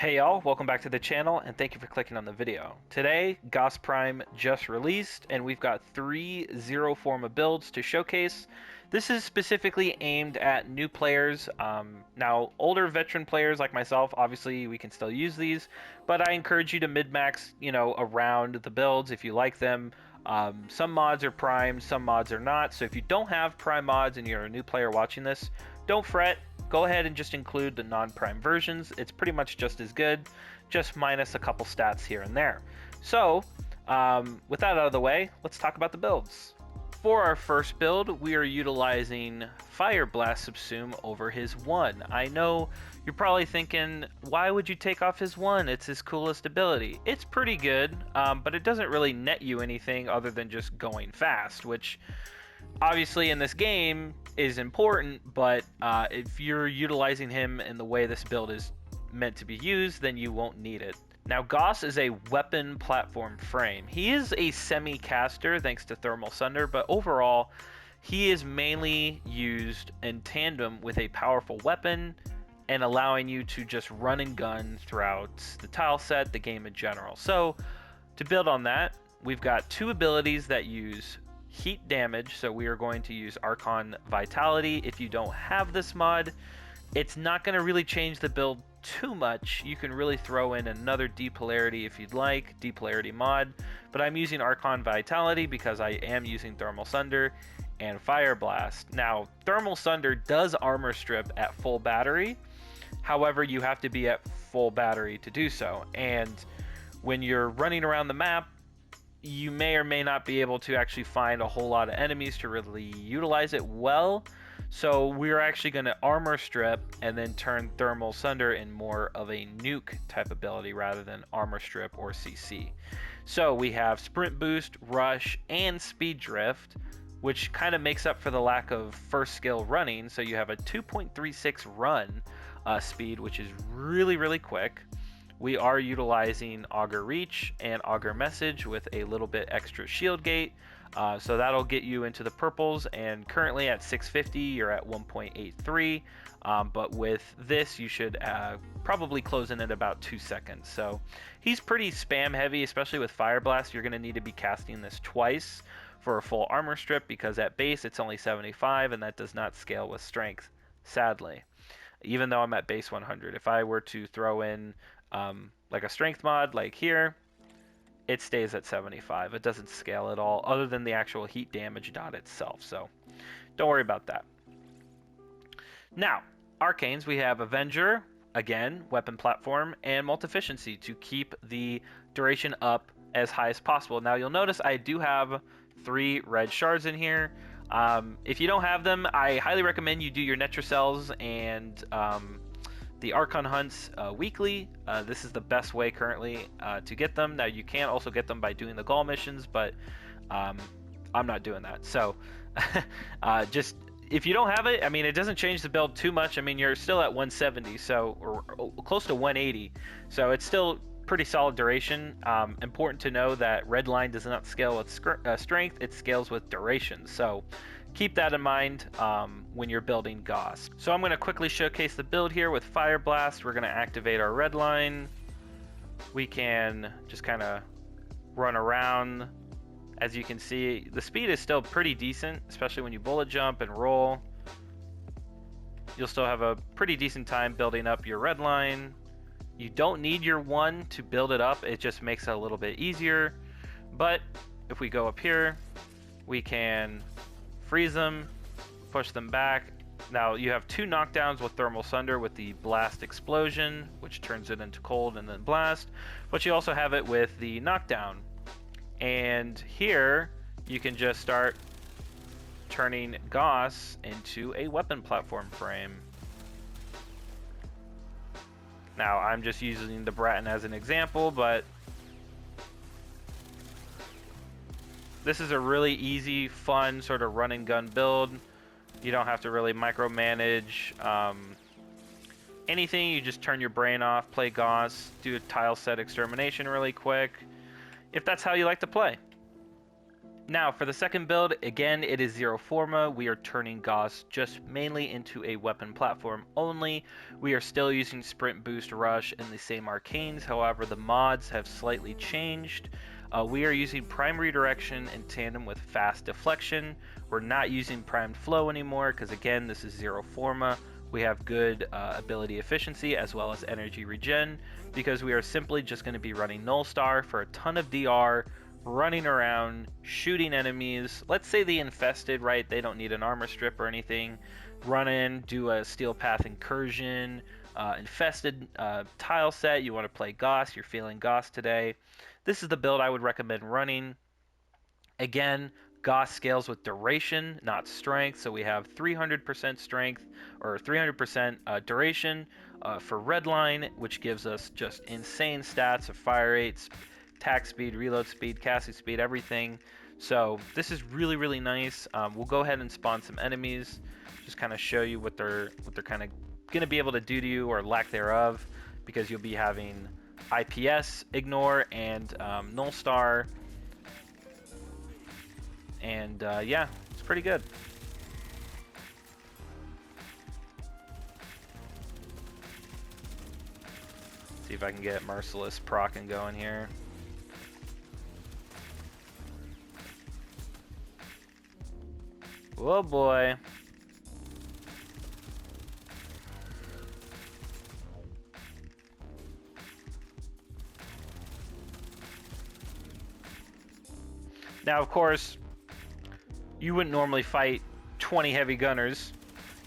Hey y'all, welcome back to the channel and thank you for clicking on the video. Today, Gauss Prime just released and we've got 3 Zero Forma builds to showcase. This is specifically aimed at new players. Now, older veteran players like myself, obviously we can still use these, but I encourage you to mid-max, around the builds if you like them. Some mods are primed, some mods are not, so if you don't have prime mods and you're a new player watching this, don't fret. Go ahead and just include the non-prime versions. It's pretty much just as good, just minus a couple stats here and there. So, with that out of the way, let's talk about the builds. For our first build, we are utilizing Fire Blast Subsume over his 1. I know you're probably thinking, why would you take off his 1? It's his coolest ability. It's pretty good, but it doesn't really net you anything other than just going fast, which obviously in this game is important, but if you're utilizing him in the way this build is meant to be used, then you won't need it. Now, Gauss is a weapon platform frame. He is a semi-caster thanks to Thermal Sunder, but overall, he is mainly used in tandem with a powerful weapon and allowing you to just run and gun throughout the tile set, the game in general. So, to build on that, we've got 2 abilities that use heat damage, so we are going to use Archon Vitality. If you don't have this mod, it's not going to really change the build too much. You can really throw in another Depolarity if you'd like, Depolarity mod, but I'm using Archon Vitality because I am using Thermal Sunder and Fire Blast. Now, Thermal Sunder does armor strip at full battery, however, you have to be at full battery to do so, and when you're running around the map, you may or may not be able to actually find a whole lot of enemies to really utilize it well. So we're actually going to armor strip and then turn Thermal Sunder in more of a nuke type ability rather than armor strip or CC. So we have sprint boost, rush, and speed drift, which kind of makes up for the lack of first skill running. So you have a 2.36 run speed, which is really, really quick. We are utilizing Augur Reach and Augur Message with a little bit extra shield gate. So that'll get you into the purples, and currently at 650 you're at 1.83, but with this you should probably close in at about 2 seconds. So he's pretty spam heavy, especially with Fire Blast. You're going to need to be casting this twice for a full armor strip because at base it's only 75 and that does not scale with strength, sadly. Even though I'm at base 100, if I were to throw in like a strength mod like here, it stays at 75. It doesn't scale at all other than the actual heat damage dot itself, so don't worry about that. Now, arcanes, we have Avenger, again, weapon platform, and Multificiency to keep the duration up as high as possible. Now you'll notice I do have 3 red shards in here. If you don't have them, I highly recommend you do your Netracells and the Archon hunts weekly. This is the best way currently to get them. Now you can also get them by doing the Gaul missions, but I'm not doing that. So just if you don't have it, I mean, it doesn't change the build too much. I mean, you're still at 170, so or close to 180, so it's still pretty solid duration. Important to know that red line does not scale with strength, it scales with duration, so keep that in mind when you're building Gauss. So I'm going to quickly showcase the build here with Fire Blast. We're going to activate our red line. We can just kind of run around. As you can see, the speed is still pretty decent, especially when you bullet jump and roll. You'll still have a pretty decent time building up your red line. You don't need your 1 to build it up, it just makes it a little bit easier. But if we go up here, we can freeze them, push them back. Now you have 2 knockdowns with Thermal Sunder with the Blast Explosion, which turns it into cold and then blast, but you also have it with the knockdown. And here you can just start turning Gauss into a weapon platform frame. Now, I'm just using the Bratton as an example, but this is a really easy, fun sort of run and gun build. You don't have to really micromanage anything. You just turn your brain off, play Gauss, do a tile set extermination really quick, if that's how you like to play. Now, for the second build, again, it is Zero Forma. We are turning Gauss just mainly into a weapon platform only. We are still using Sprint, Boost, Rush, and the same arcanes. However, the mods have slightly changed. We are using Prime Redirection in tandem with Fast Deflection. We're not using Primed Flow anymore because, again, this is Zero Forma. We have good ability efficiency as well as energy regen because we are simply just going to be running Null Star for a ton of DR, running around, shooting enemies. Let's say the infested, right? They don't need an armor strip or anything. Run in, do a steel path incursion, infested tile set. You want to play Gauss, you're feeling Gauss today. This is the build I would recommend running. Again, Gauss scales with duration, not strength. So we have 300% strength or 300% duration for Redline, which gives us just insane stats of fire rates, attack speed, reload speed, casting speed, everything. So this is really, really nice. We'll go ahead and spawn some enemies, just kind of show you what they're kind of going to be able to do to you or lack thereof, because you'll be having IPS, Ignore, and Null Star. And yeah, it's pretty good. See if I can get Merciless proc and going here. Oh boy. Now, of course, you wouldn't normally fight 20 heavy gunners,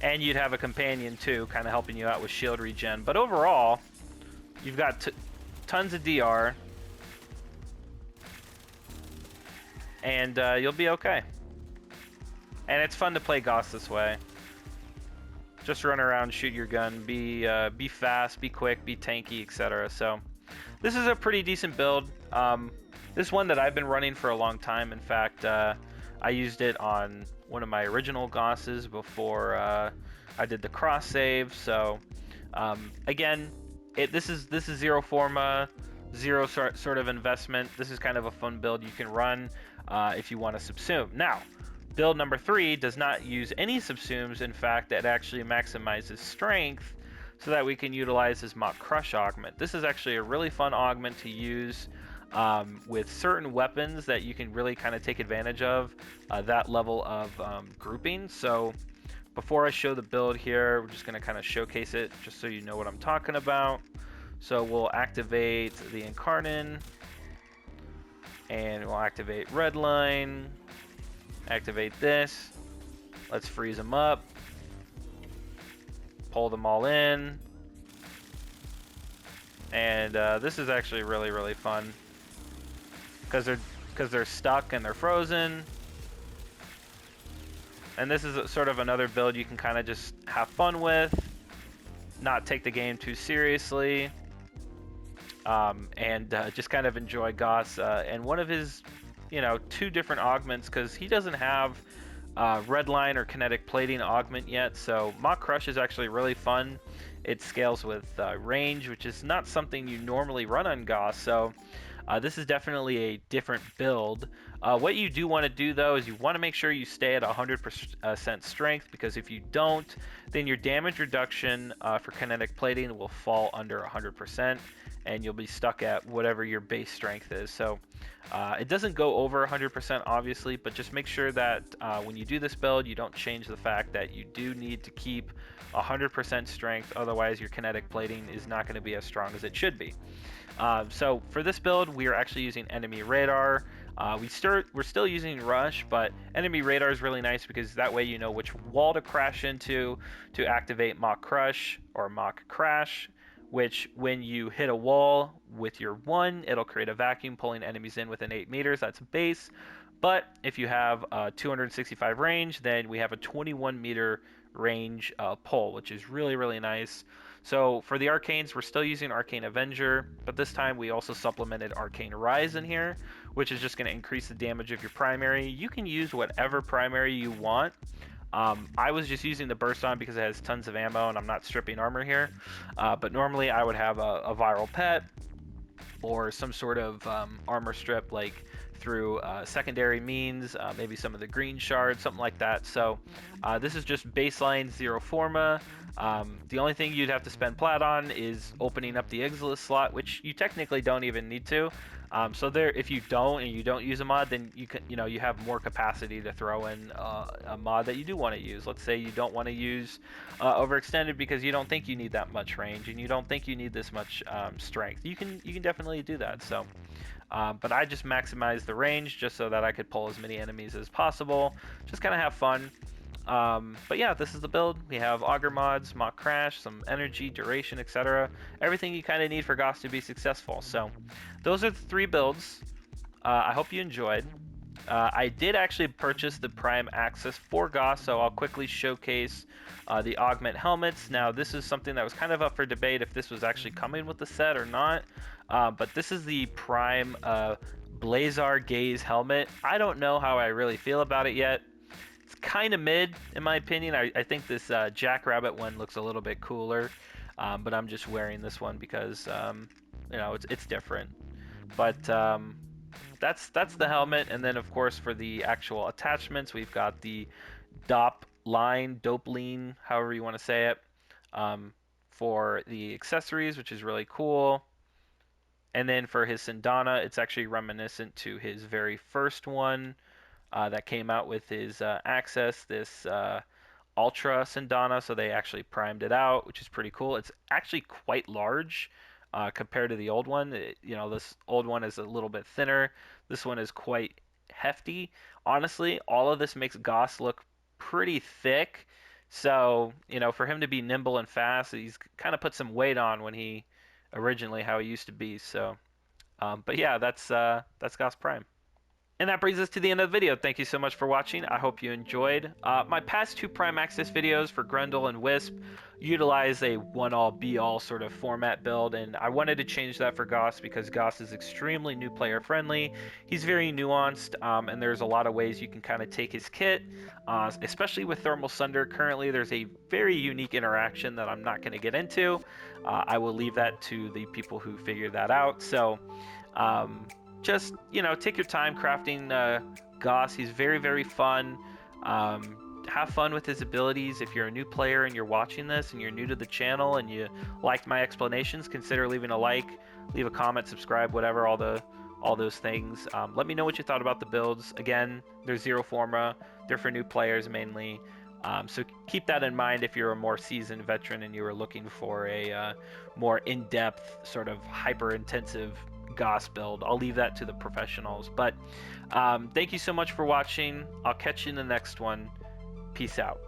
and you'd have a companion too, kind of helping you out with shield regen. But overall, you've got tons of DR, and you'll be okay. And it's fun to play Gauss this way. Just run around, shoot your gun, be fast, be quick, be tanky, etc. So this is a pretty decent build. This one that I've been running for a long time. In fact, I used it on one of my original Gausses before I did the cross save. So again, this is Zero Forma, zero sort of investment. This is kind of a fun build you can run if you want to subsume. Now, build number 3 does not use any subsumes. In fact, it actually maximizes strength so that we can utilize this Mach Crush augment. This is actually a really fun augment to use with certain weapons that you can really kind of take advantage of that level of grouping. So before I show the build here, we're just going to kind of showcase it just so you know what I'm talking about. So we'll activate the Incarnon, and we'll activate Redline, activate this. Let's freeze them up, pull them all in, and this is actually really, really fun because they're stuck and they're frozen. And this is sort of another build you can kind of just have fun with, not take the game too seriously, and just kind of enjoy Gauss and one of his, 2 different augments, because he doesn't have Redline or Kinetic Plating augment yet. So Mach Crush is actually really fun. It scales with range, which is not something you normally run on Gauss. So this is definitely a different build. What you do want to do, though, is you want to make sure you stay at 100% strength, because if you don't, then your damage reduction for Kinetic Plating will fall under 100%, and you'll be stuck at whatever your base strength is. So it doesn't go over 100%, obviously, but just make sure that when you do this build, you don't change the fact that you do need to keep 100% strength. Otherwise, your Kinetic Plating is not going to be as strong as it should be. So for this build, we are actually using enemy radar. We're still using rush, but enemy radar is really nice because that way you know which wall to crash into to activate Mach Crush or Mach Crash, which when you hit a wall with your 1, it'll create a vacuum pulling enemies in within 8 meters. That's base. But if you have 265 range, then we have a 21 meter range pull, which is really, really nice. So for the arcanes, we're still using Arcane Avenger, but this time we also supplemented Arcane Rise in here, which is just going to increase the damage of your primary. You can use whatever primary you want. I was just using the burst on because it has tons of ammo and I'm not stripping armor here. But normally I would have a viral pet or some sort of armor strip like through secondary means, maybe some of the green shards, something like that. So this is just baseline zero forma. The only thing you'd have to spend plat on is opening up the Exilus slot, which you technically don't even need to. So there, if you don't use a mod, then you have more capacity to throw in a mod that you do want to use. Let's say you don't want to use overextended because you don't think you need that much range and you don't think you need this much strength. You can definitely do that. So. But I just maximized the range just so that I could pull as many enemies as possible. Just kind of have fun. But yeah, this is the build. We have auger mods, mock crash, some energy, duration, etc. Everything you kind of need for Gauss to be successful. So those are the 3 builds. I hope you enjoyed. I did actually purchase the Prime Access for Gauss, so I'll quickly showcase the augment helmets. Now, this is something that was kind of up for debate if this was actually coming with the set or not, but this is the Prime Blazar Gaze helmet. I don't know how I really feel about it yet. It's kind of mid, in my opinion. I think this Jackrabbit one looks a little bit cooler, but I'm just wearing this one because, it's different. But that's the helmet, and then of course for the actual attachments, we've got the Dopeline, however you want to say it, for the accessories, which is really cool. And then for his Sindana, it's actually reminiscent to his very first one that came out with his Access, this Ultra Sindana, so they actually primed it out, which is pretty cool. It's actually quite large compared to the old one. This old one is a little bit thinner. This one is quite hefty. Honestly, all of this makes Gauss look pretty thick. So, for him to be nimble and fast, he's kind of put some weight on when how he used to be. So, but yeah, that's Gauss Prime. And that brings us to the end of the video. Thank you so much for watching. I hope you enjoyed. My past 2 Prime Access videos for Grendel and Wisp utilize a one-all, be-all sort of format build, and I wanted to change that for Gauss because Gauss is extremely new player friendly. He's very nuanced, and there's a lot of ways you can kind of take his kit, especially with Thermal Sunder. Currently, there's a very unique interaction that I'm not going to get into. I will leave that to the people who figure that out. So, just take your time crafting Gauss. He's very, very fun. Have fun with his abilities. If you're a new player and you're watching this and you're new to the channel and you liked my explanations, consider leaving a like, leave a comment, subscribe, whatever, all those things. Let me know what you thought about the builds. Again, they're zero forma. They're for new players mainly. So keep that in mind if you're a more seasoned veteran and you were looking for a more in-depth, sort of hyper-intensive Gauss build. I'll leave that to the professionals. But thank you so much for watching. I'll catch you in the next one. Peace out.